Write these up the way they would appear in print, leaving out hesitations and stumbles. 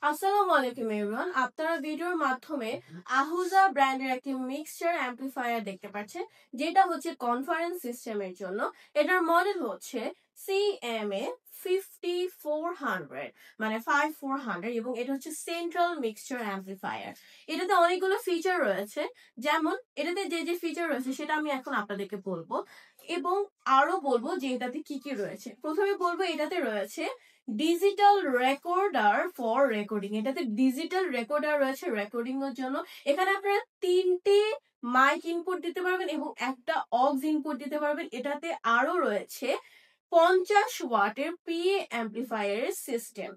আসসালামু আলাইকুম এভরিওয়ান, আপনারা ভিডিওর মাধ্যমে আহুজা ব্র্যান্ডের একটি মিক্সচার অ্যাম্পলিফায়ার দেখতে পাচ্ছেন, যেটা হচ্ছে কনফারেন্স সিস্টেমের জন্য। এটার মডেল হচ্ছে CMA 5400, মানে 5400, এবং এটা হচ্ছে সেন্ট্রাল মিক্সচার অ্যাম্পলিফায়ার। এটাতে অনেকগুলো ফিচার রয়েছে, যেমন এটাতে যে যে ফিচার রয়েছে সেটা আমি এখন আপনাদেরকে বলবো, এবং আরো বলবো যে এটাতে কি কি রয়েছে। প্রথমে বলবো এটাতে রয়েছে ডিজিটাল রেকর্ডার ফর রেকর্ডিং। এটাতে ডিজিটাল রেকর্ডার রয়েছে রেকর্ডিং এর জন্য। এখানে আপনারা 3টে মাইক ইনপুট দিতে পারবেন এবং একটা অক্স ইনপুট দিতে পারবেন। এটাতে আরো রয়েছে 50 ওয়াটের PA অ্যাম্পলিফায়ারের সিস্টেম,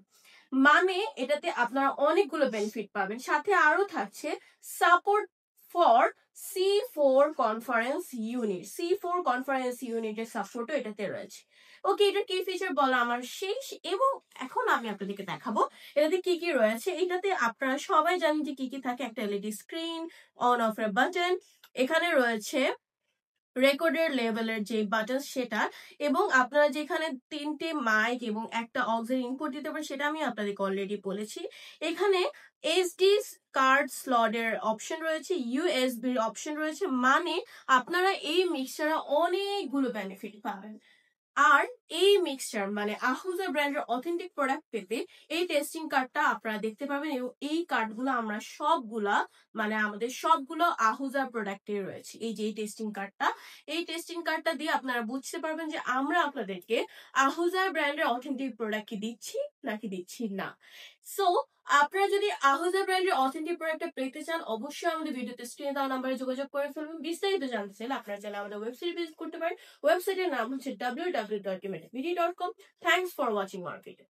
মানে এটাতে আপনারা অনেকগুলো বেনিফিট পাবেন। সাথে আরো থাকছে support for C4 conference unit. C4 conference ইউনিটের সাপোর্টও এটাতে রয়েছে। ওকে, এটার কি ফিচার বলা আমার শেষ, এবং এখন আমি আপনাদেরকে দেখাবো এটাতে কি কি রয়েছে। এটাতে আপনারা সবাই জানেন যে কি কি থাকে। একটা এলইডি স্ক্রিন, অন অফ এর বাটন, এখানে রয়েছে রেকর্ডের লেভেলের যে বাটন সেটা, এবং আপনারা যেখানে 3টে মাইক এবং একটা অক্সের ইনপুট দিতে পারেন সেটা আমি আপনাদেরকে অলরেডি বলেছি। এখানে SD কার্ড স্লটের অপশন রয়েছে, USB অপশন রয়েছে, মানে আপনারা এই মিক্সচারে অনেকগুলো বেনিফিট পাবেন। আর এই মিক্সচার মানে আহুজা ব্র্যান্ডের অথেন্টিক প্রোডাক্ট পেতে এই টেস্টিং কার্ডটা আপনারা দেখতে পাবেন, এবং এই কার্ডগুলো আমরা সবগুলা মানে আমাদের সবগুলো আহুজা প্রোডাক্টে রয়েছে। এই যে এই টেস্টিং কার্ডটা দিয়ে আপনারা বুঝতে পারবেন যে আমরা আপনাদেরকে আহুজা ব্র্যান্ডের অথেন্টিক প্রোডাক্ট কি দিচ্ছি নাকি দিচ্ছি না। সো আপনারা যদি আহুজা ব্র্যান্ডের অথেন্টিক প্রোডাক্টটা পেতে চান, অবশ্যই আমাদের ভিডিওতে স্ক্রিনে দেওয়া নাম্বারে যোগাযোগ করে ফেলবেন। বিস্তারিত জানতে চাইলে আপনারা চাইলে আমাদের ওয়েবসাইট ভিজিট করতে পারেন। ওয়েবসাইটের নাম হচ্ছে www.imedvd.com. Thanks for watching our video.